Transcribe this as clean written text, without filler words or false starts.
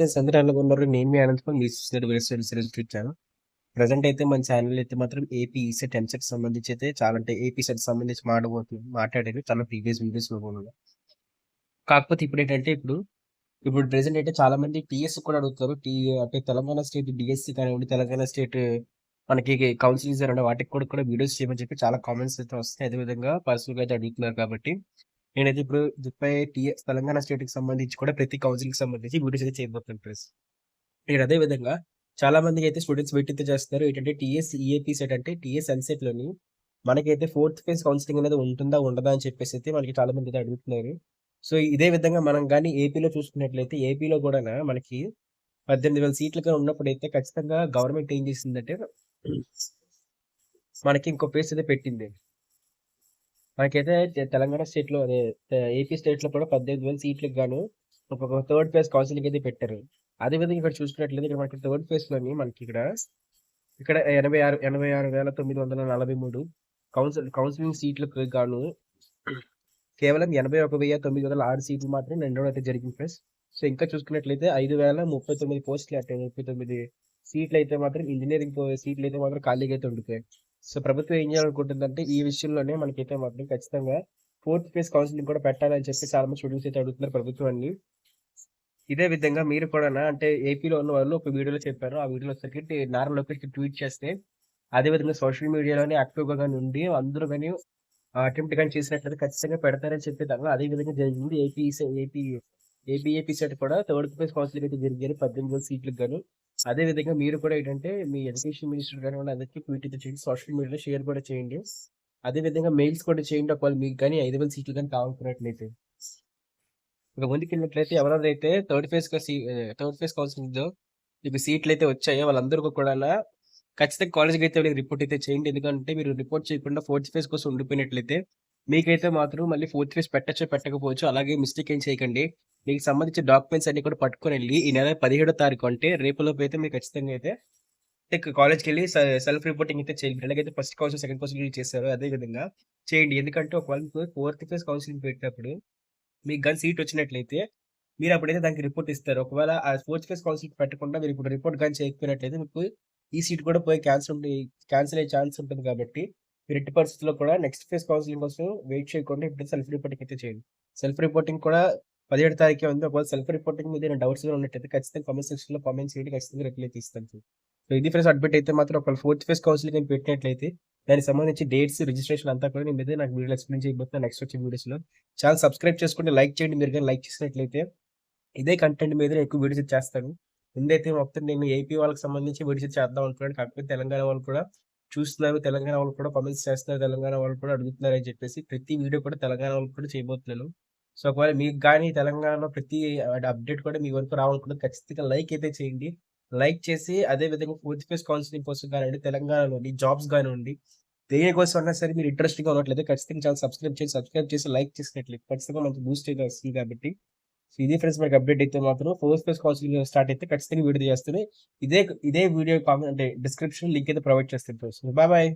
అందరూ ఎలాగున్నారు? నేను మీ అనంతపురం మీ చూస్తున్నారు చూపించాను. ప్రెజెంట్ అయితే మన ఛానల్ అయితే మాత్రం ఏపీ ఈసెట్ ఎంసెట్ సంబంధించి అయితే చాలా అంటే ఏపీ సెట్ సంబంధించి మాట్లాడారు చాలా ప్రీవియస్ వీడియోస్ లో కూడా. కాకపోతే ఇప్పుడు ఏంటంటే ఇప్పుడు ప్రెసెంట్ అయితే చాలా మంది టీఎస్ కూడా అడుగుతారు. అంటే తెలంగాణ స్టేట్ డిఎస్సి కానివ్వండి, తెలంగాణ స్టేట్ మనకి కౌన్సిలింగ్ జరగడం వాటికి కూడా వీడియోస్ చేయమని చెప్పి చాలా కామెంట్స్ అయితే వస్తాయి. అదేవిధంగా పర్సనల్గా అయితే అడుగుతున్నారు కాబట్టి నేనైతే ఇప్పుడు టీఎస్ తెలంగాణ స్టేట్ కి సంబంధించి కూడా ప్రతి కౌన్సిలింగ్ సంబంధించి వీడియోస్ అయితే చేయబోతున్నాను ప్రెస్. నేను అదే విధంగా చాలా మందికి అయితే స్టూడెంట్స్ వెయిట్ అయితే చేస్తున్నారు. ఏంటంటే టీఎస్ ఈఏపీ సెట్ అంటే టీఎస్ ఎన్సెట్ లోని మనకైతే ఫోర్త్ ఫేజ్ కౌన్సిలింగ్ అనేది ఉంటుందా ఉండదా అని చెప్పేసి అయితే మనకి చాలా మంది అయితే అడుగుతున్నారు. సో ఇదే విధంగా మనం కానీ ఏపీలో చూసుకున్నట్లయితే ఏపీలో కూడా మనకి 18,000 సీట్లుగా ఉన్నప్పుడైతే ఖచ్చితంగా గవర్నమెంట్ ఏం చేసిందంటే మనకి ఇంకో ఫేజ్ అయితే పెట్టింది. మనకైతే తెలంగాణ స్టేట్ లో అదే ఏపీ స్టేట్ లో కూడా 18,000 సీట్లకు గాను ఒక థర్డ్ ఫేజ్ కౌన్సిలింగ్ అయితే పెట్టారు. అదే విధంగా ఇక్కడ చూసుకున్నట్లయితే ఇక్కడ మనకి థర్డ్ ఫేజ్ లోని మనకి ఇక్కడ 86,943 కౌన్సిలింగ్ సీట్లకు గాను కేవలం 81,906 సీట్లు మాత్రమే నిండడం అయితే జరిగింది ఫ్రెండ్స్. సో ఇంకా చూసుకున్నట్లయితే 5,039 పోస్టులు అంటే 39 సీట్లు అయితే మాత్రం ఇంజనీరింగ్ సీట్లు అయితే మాత్రం ఖాళీగా అయితే ఉండిపోయాయి. సో ప్రభుత్వం ఏం చేయాలనుకుంటుందంటే ఈ విషయంలోనే మనకైతే మాత్రం ఖచ్చితంగా ఫోర్త్ ఫేజ్ కౌన్సిలింగ్ కూడా పెట్టాలని చెప్పి చాలా మంది స్టూడెంట్స్ అయితే అడుగుతున్నారు ప్రభుత్వాన్ని. ఇదే విధంగా మీరు కూడా అంటే ఏపీలో ఉన్న వాళ్ళు ఒక వీడియోలో చెప్పారు. ఆ వీడియోలో వచ్చేసరికి నారా లోకేష్ ట్వీట్ చేస్తే అదే విధంగా సోషల్ మీడియాలోనే యాక్టివ్గా కానీ ఉండి అందరూ కానీ అటెంప్ట్ కానీ చేసినట్లయితే ఖచ్చితంగా పెడతారని చెప్పేదాకా అదే విధంగా జరిగింది. ఏపీ సెట్ కూడా థర్డ్ ఫేజ్ కౌన్సిలింగ్ అయితే జరిగారు 18,000 సీట్లకు గాను. అదే విధంగా మీరు కూడా ఏంటంటే మీ ఎడ్యుకేషన్ మినిస్టర్ కానివ్వండి అందరికీ ట్వీట్ అయితే చేయండి, సోషల్ మీడియాలో షేర్ కూడా చేయండి. అదే విధంగా మెయిల్స్ కూడా చేయండి ఒకవేళ మీకు కానీ 5,000 సీట్లు కానీ కావాలనుకున్నట్లయితే. ఇక ముందుకెళ్ళినట్లయితే ఎవరైతే థర్డ్ ఫేజ్ కౌన్సిలింగ్ లో మీకు సీట్లు అయితే వచ్చాయో వాళ్ళందరికీ కూడా ఖచ్చితంగా కాలేజ్కి అయితే రిపోర్ట్ అయితే చేయండి. ఎందుకంటే మీరు రిపోర్ట్ చేయకుండా ఫోర్త్ ఫేజ్ కోసం ఉండిపోయినట్లయితే మీకైతే మాత్రం మళ్ళీ ఫోర్త్ ఫేజ్ పెట్టచ్చో పెట్టకపోవచ్చు. అలాగే మిస్టేక్ ఏం చేయకండి. మీకు సంబంధించిన డాక్యుమెంట్స్ అన్ని కూడా పట్టుకొని వెళ్ళి ఈ నెల 17వ తారీఖు అంటే రేపులోపు అయితే మీరు ఖచ్చితంగా అయితే కాలేజ్కి వెళ్ళి సెల్ఫ్ రిపోర్టింగ్ అయితే చేయండి. ఎలాగైతే ఫస్ట్ కౌన్సిల్ సెకండ్ కౌన్సిల్ చేశారో అదే విధంగా చేయండి. ఎందుకంటే ఒకవేళ ఫోర్త్ ఫేజ్ కౌన్సిలింగ్ పెట్టినప్పుడు మీకు కానీ సీట్ వచ్చినట్లయితే మీరు అప్పుడైతే దానికి రిపోర్ట్ ఇస్తారు. ఒకవేళ ఆ ఫోర్త్ ఫేజ్ కౌన్సిలింగ్ పెట్టకుండా మీరు ఇప్పుడు రిపోర్ట్ కానీ చేయకపోయినట్లయితే మీకు ఈ సీట్ కూడా పోయి క్యాన్సిల్ అయ్యే ఛాన్స్ ఉంటుంది. కాబట్టి మీరు ఎట్టి పరిస్థితుల్లో కూడా నెక్స్ట్ ఫేజ్ కౌన్సిలింగ్ కోసం వెయిట్ చేయకుండా ఇప్పుడు సెల్ఫ్ రిపోర్టింగ్ అయితే చేయండి. సెల్ఫ్ రిపోర్టింగ్ కూడా 17 తారీఖే ఉంది. ఒకవేళ సెల్ఫ్ రిపోర్టింగ్ మీద డౌట్స్ ఉన్నట్టయితే ఖచ్చితంగా కామెంట్ సెక్షన్ లో కామెంట్ చేయండి. ఖచ్చితంగా రిప్లై తీస్తాను. సో ఇది ఫ్రెండ్స్ అప్డేట్ అయితే మాత్రం ఒకవేళ ఫోర్త్ ఫేజ్ కౌన్సిలింగ్ అని పెట్టినట్లయితే దానికి సంబంధించి డేట్స్ రిజిస్ట్రేషన్ అంతా కూడా నేను నాకు వీడియో ఎక్స్ప్లెయిన్ చేయబోతున్నాను నెక్స్ట్ వచ్చే వీడియోస్ లో. ఛానల్ సబ్స్క్రైబ్ చేసుకుంటే లైక్ చేయండి. మీరు కానీ లైక్ చేసినట్లయితే ఇదే కంటెంట్ మీద ఎక్కువ వీడియోస్ చేస్తాను. ముందైతే మొత్తం నేను ఏపీ వాళ్ళకి సంబంధించి వీడియోస్ చేద్దాం అనుకున్నాను. కాకపోతే తెలంగాణ వాళ్ళు కూడా చూస్తున్నారు, తెలంగాణ వాళ్ళు కూడా కామెంట్స్ చేస్తున్నారు, తెలంగాణ వాళ్ళు కూడా అడుగుతున్నారు అని చెప్పేసి ప్రతి వీడియో కూడా తెలంగాణ వాళ్ళు కూడా చేయబోతున్నాను. సో ఒకవేళ మీకు కానీ తెలంగాణలో ప్రతి అప్డేట్ కూడా మీ వరకు రావాలనుకుంటే ఖచ్చితంగా లైక్ అయితే చేయండి. లైక్ చేసి అదే విధంగా ఫోర్త్ ఫేజ్ కౌన్సిలింగ్ కోసం కానివ్వండి, తెలంగాణలోని జాబ్స్ కానివ్వండి, దేనికోసం అన్నా సరే మీరు ఇంట్రెస్ట్గా ఉన్నట్లయితే ఖచ్చితంగా ఛానల్ సబ్స్క్రైబ్ చేసి లైక్ చేసినట్లయితే ఖచ్చితంగా మనకి బూస్ట్ అయితే వస్తుంది. కాబట్టి సో ఇది ఫ్రెండ్స్ మనకి అప్డేట్ అయితే మాత్రం ఫోర్త్ ఫేజ్ కౌన్సిలింగ్ స్టార్ట్ అయితే ఖచ్చితంగా వీడియో చేస్తున్నాయి. ఇదే వీడియో కామెంట్ అంటే డిస్క్రిప్షన్ లింక్ అయితే ప్రొవైడ్ చేస్తాను. Bye bye.